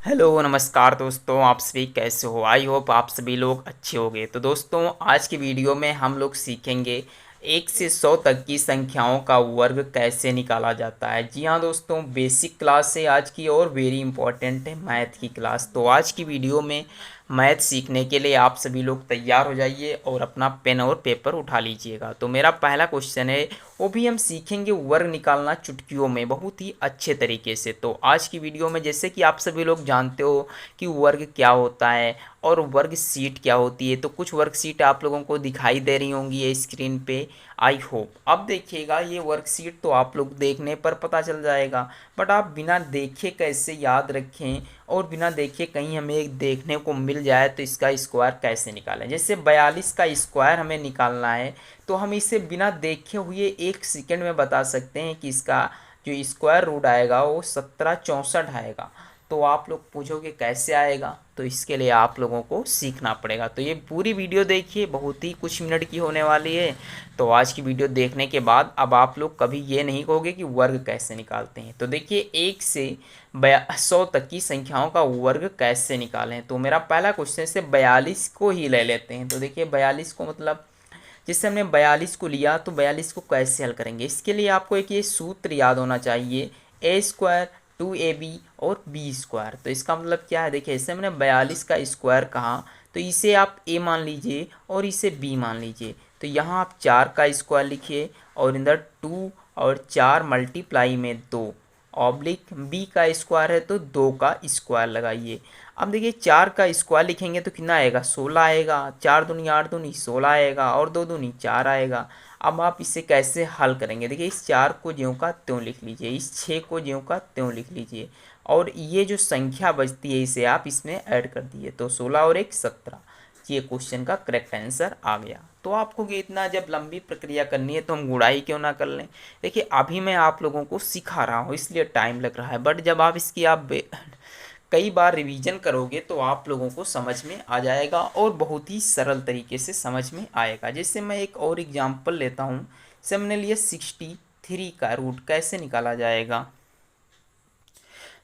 Hello नमस्कार दोस्तों, आप सभी कैसे हो। आई होप आप सभी लोग अच्छे होंगे। तो दोस्तों, आज की वीडियो में हम लोग सीखेंगे 1 से 100 तक की संख्याओं का वर्ग कैसे निकाला जाता है। जी हाँ दोस्तों, बेसिक क्लास है आज की और वेरी इंपॉर्टेंट है मैथ की क्लास। तो आज की वीडियो में मैथ सीखने के लिए आप सभी लोग तैयार हो जाइए और अपना पेन और पेपर उठा लीजिएगा। तो मेरा पहला क्वेश्चन है, वो भी हम सीखेंगे वर्ग निकालना चुटकियों में बहुत ही अच्छे तरीके से। तो आज की वीडियो में जैसे कि आप सभी लोग जानते हो कि वर्ग क्या होता है और वर्ग शीट क्या होती है, तो कुछ वर्कशीट आप लोगों को दिखाई दे रही होंगी ये स्क्रीन पे। आई होप अब देखिएगा, ये वर्कशीट तो आप लोग देखने पर पता चल जाएगा, बट आप बिना देखे कैसे याद रखें और बिना देखे कहीं हमें एक देखने को मिल जाए तो इसका स्क्वायर कैसे निकालें। जैसे 42 का स्क्वायर हमें निकालना है, तो हम इसे बिना देखे हुए 1 सेकंड में बता सकते हैं कि इसका जो स्क्वायर रूट आएगा वो 1764 आएगा। तो आप लोग पूछोगे कैसे आएगा, तो इसके लिए आप लोगों को सीखना पड़ेगा। तो ये पूरी वीडियो देखिए, बहुत ही कुछ मिनट की होने वाली है। तो आज की वीडियो देखने के बाद अब आप लोग कभी ये नहीं कहोगे कि वर्ग कैसे निकालते हैं। तो देखिए, 1 से 100 तक की संख्याओं का वर्ग कैसे निकालें। तो मेरा पहला क्वेश्चन से 42 को ही ले लेते हैं। तो देखिए, 42 को मतलब जिससे हमने 42 को लिया, तो 42 को कैसे हल करेंगे। इसके लिए आपको एक ये सूत्र याद होना चाहिए, ए स्क्वायर 2ab और बी स्क्वायर। तो इसका मतलब क्या है, देखिए इससे हमने 42 का स्क्वायर कहा, तो इसे आप ए मान लीजिए और इसे बी मान लीजिए। तो यहाँ आप 4 का स्क्वायर लिखिए और इधर 2 और 4 मल्टीप्लाई में 2 ऑब्लिक बी का स्क्वायर है तो 2 का स्क्वायर लगाइए। अब देखिए, 4 का स्क्वायर लिखेंगे तो कितना आएगा, 16 आएगा। 4 दूनी 8 दूनी 16 आएगा और 2 दूनी 4 आएगा। अब आप इसे कैसे हल करेंगे, देखिए इस 4 को ज्यों का त्यों लिख लीजिए, इस 6 को ज्यों का त्यों लिख लीजिए और ये जो संख्या बचती है इसे आप इसमें ऐड कर दीजिए। तो 16 और 1 17, ये क्वेश्चन का करेक्ट आंसर आ गया। तो आपको कि इतना जब लंबी प्रक्रिया करनी है तो हम गुड़ाई क्यों ना कर लें। देखिए, अभी मैं आप लोगों को सिखा रहा हूँ इसलिए टाइम लग रहा है, बट जब आप इसकी कई बार रिवीजन करोगे तो आप लोगों को समझ में आ जाएगा और बहुत ही सरल तरीके से समझ में आएगा। जैसे मैं एक और एग्जांपल लेता हूँ। जैसे हमने लिया 63 का रूट कैसे निकाला जाएगा।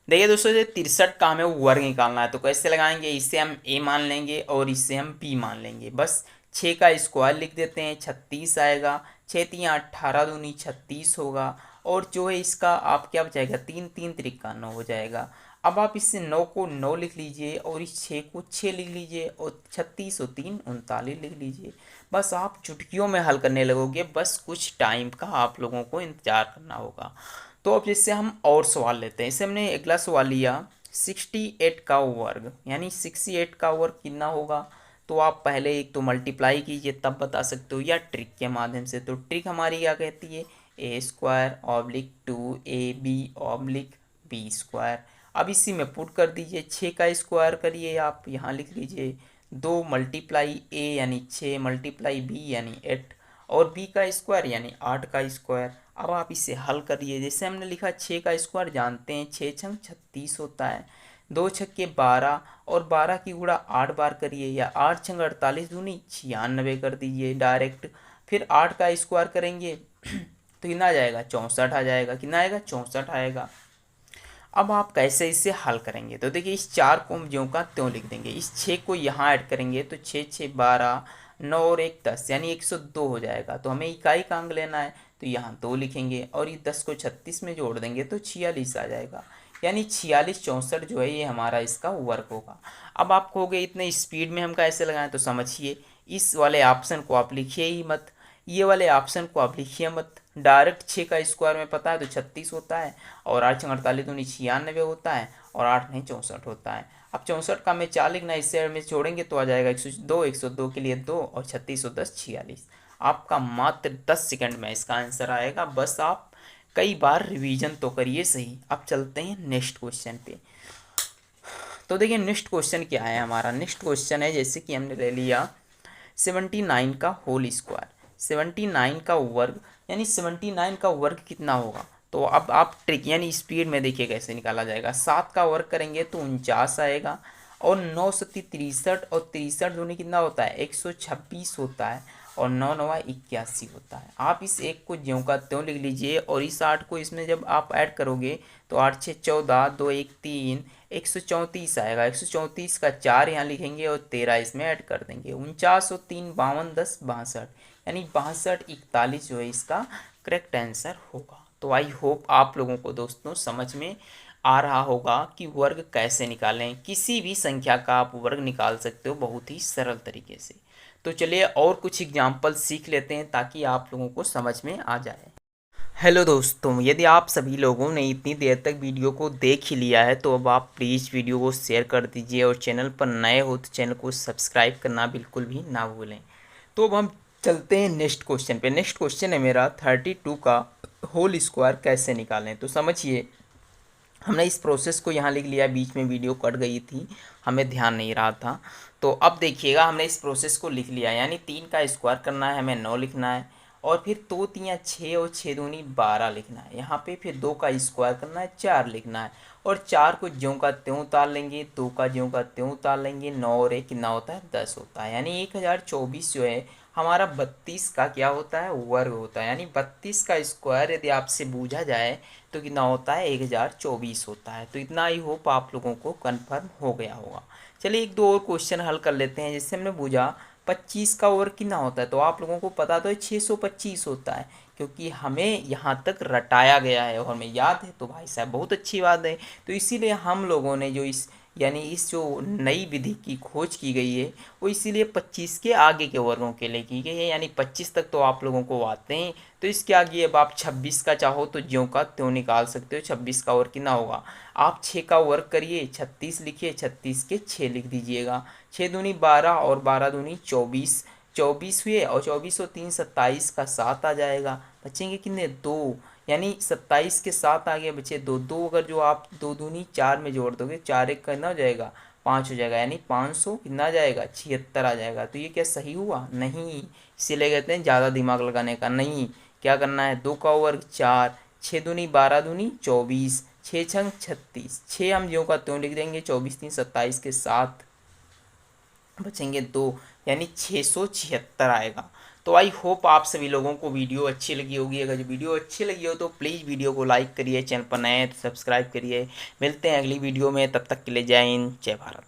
देखिए दोस्तों, ये 63 का हमें वर्ग निकालना है, तो कैसे लगाएंगे, इसे हम ए मान लेंगे और इसे हम बी मान लेंगे। बस 6 का स्क्वायर लिख देते हैं, 36 आएगा। 6 3 18 दूनी 36 होगा और जो है इसका आप क्या बचाएगा, 3 3 त्रिक का 9 हो जाएगा। अब आप इससे 9 को 9 लिख लीजिए और इस 6 को 6 लिख लीजिए और 36 और 3 39 लिख लीजिए। बस आप चुटकियों में हल करने लगोगे, बस कुछ टाइम का आप लोगों को इंतजार करना होगा। तो अब जैसे हम और सवाल लेते हैं। इसे हमने अगला सवाल लिया 68 का वर्ग, यानी 68 का वर्ग कितना होगा। तो आप पहले एक तो मल्टीप्लाई कीजिए तब बता सकते हो, या ट्रिक के माध्यम से। तो ट्रिक हमारी क्या कहती है, a square oblique 2ab oblique b square. अब इसी में पुट कर दीजिए, 6 का स्क्वायर करिए, आप यहाँ लिख लीजिए 2 मल्टीप्लाई ए यानी 6 मल्टीप्लाई बी यानी 8 और बी का स्क्वायर यानी 8 का स्क्वायर। अब आप इसे हल करिए। जैसे हमने लिखा 6 का स्क्वायर जानते हैं, 6 छंग 36 होता है, 2 छक्के 12 और 12 की गुणा 8 बार करिए, या 8 छंग 48 दूनी 96 कर दीजिए डायरेक्ट। फिर 8 का स्क्वायर करेंगे तो कितना आ जाएगा, 64 आ जाएगा। कितना आएगा, 64 आएगा। अब आप कैसे इसे हल करेंगे, तो देखिए इस 4 को हम ज्यों का त्यों लिख देंगे, इस 6 को यहाँ ऐड करेंगे तो 6 6 12 9 और 1 10 यानी 102 हो जाएगा। तो हमें इकाई का अंक लेना है तो यहाँ 2 लिखेंगे और ये 10 को 36 में जोड़ देंगे तो 46 आ जाएगा। यानी 46 64 जो है ये हमारा इसका वर्क होगा। अब आप कहोगे इतने स्पीड में हम कैसे लगाएं, तो समझिए इस वाले ऑप्शन को आप लिखिए ही मत, ये वाले ऑप्शन को आप लिखिए मत। डायरेक्ट 6 का स्क्वायर में पता है तो 36 होता है और 8 छंग 48 दूनी 96 होता है और 8 नहीं 64 होता है। अब 64 का हमें 4 लिखना है, इससे में जोड़ेंगे तो आ जाएगा 102, 102 के लिए 2 और 36 और 10 46। आपका मात्र 10 सेकंड में इसका आंसर आएगा। बस आप कई बार रिवीजन तो करिए सही। अब चलते हैं नेक्स्ट क्वेश्चन पे। तो देखिए नेक्स्ट क्वेश्चन क्या है हमारा। नेक्स्ट क्वेश्चन है, जैसे कि हमने ले लिया 79 का होल स्क्वायर, 79 का वर्ग, यानी 79 का वर्ग कितना होगा। तो अब आप ट्रिक यानी स्पीड में देखिए कैसे निकाला जाएगा। 7 का वर्ग करेंगे तो 49 आएगा और 9 सत्ती 63 और 63 दूनी कितना होता है, 126 होता है और 9 नवा 81 होता है। आप इस एक को ज्यों का त्यों लिख लीजिए और इस 8 को इसमें जब आप ऐड करोगे तो 8 6 14 2 1 3 134 आएगा। 134 का 4 यहाँ लिखेंगे और 13 इसमें ऐड कर देंगे। 49 और 3 52, 10 62, यानी 62 41 जो है इसका करेक्ट आंसर होगा। तो आई होप आप लोगों को दोस्तों समझ में आ रहा होगा कि वर्ग कैसे निकालें। किसी भी संख्या का आप वर्ग निकाल सकते हो बहुत ही सरल तरीके से। तो चलिए और कुछ एग्जाम्पल सीख लेते हैं ताकि आप लोगों को समझ में आ जाए। हेलो दोस्तों, यदि आप सभी लोगों ने इतनी देर तक वीडियो को देख ही लिया है तो अब आप प्लीज़ वीडियो को शेयर कर दीजिए और चैनल पर नए हो तो चैनल को सब्सक्राइब करना बिल्कुल भी ना भूलें। तो अब हम चलते हैं नेक्स्ट क्वेश्चन पे। नेक्स्ट क्वेश्चन है मेरा 32 का होल स्क्वायर कैसे निकालें। तो समझिए, हमने इस प्रोसेस को यहाँ लिख लिया, बीच में वीडियो कट गई थी, हमें ध्यान नहीं रहा था। तो अब देखिएगा, हमने इस प्रोसेस को लिख लिया, यानी 3 का स्क्वायर करना है, हमें 9 लिखना है, और फिर 2 3 6 और 6 दूनी 12 लिखना है। यहाँ पे फिर 2 का स्क्वायर करना है, 4 लिखना है, और 4 को ज्यों का त्यों उतार लेंगे, 2 का ज्यों का त्यों उतार लेंगे, 9 और 1 कितना होता है 10 होता है। यानी 1024 जो है हमारा 32 का क्या होता है वर्ग होता है। यानी 32 का स्क्वायर यदि आपसे पूछा जाए तो कितना होता है 1024 होता है। तो इतना ही होप आप लोगों को कन्फर्म हो गया होगा। चलिए एक दो और क्वेश्चन हल कर लेते हैं। जिससे हमने पूछा 25 का वर्ग कितना होता है, तो आप लोगों को पता तो है 625 होता है, क्योंकि हमें यहाँ तक रटाया गया है और हमें याद है। तो भाई साहब बहुत अच्छी बात है। तो इसीलिए हम लोगों ने जो इस जो नई विधि की खोज की गई है वो इसीलिए 25 के आगे के वर्गों के लिए की गई है। यानी 25 तक तो आप लोगों को आते हैं, तो इसके आगे अब आप 26 का चाहो तो ज्यों का त्यों निकाल सकते हो। 26 का वर्ग कितना होगा, आप 6 का वर्ग करिए, 36 लिखिए, 36 के 6 लिख दीजिएगा। 6 दूनी 12 और 12 दूनी 24, 24 हुए, और 24 और 3 27 का 7 आ जाएगा। बचेंगे कितने 2, यानी 27 के 7 आगे बचे 2, 2 अगर जो आप 2 दूनी 4 में जोड़ दोगे, 4 एक कितना हो जाएगा 5 हो जाएगा, यानी 500 कितना आ जाएगा 76 आ जाएगा। तो ये क्या सही हुआ नहीं, इसीलिए कहते हैं ज़्यादा दिमाग लगाने का नहीं। क्या करना है, 2 का वर्ग 4, 6 दूनी 12 दूनी 24, 6 छंग 36, 6 हम ज्यों का त्यों लिख देंगे, 24 3 27 के 7 बचेंगे 2, यानी 676 आएगा। तो आई होप आप सभी लोगों को वीडियो अच्छी लगी होगी। अगर जो वीडियो अच्छी लगी हो तो प्लीज़ वीडियो को लाइक करिए, चैनल पर नए हैं तो सब्सक्राइब करिए। मिलते हैं अगली वीडियो में, तब तक के लिए जय हिंद, जय भारत।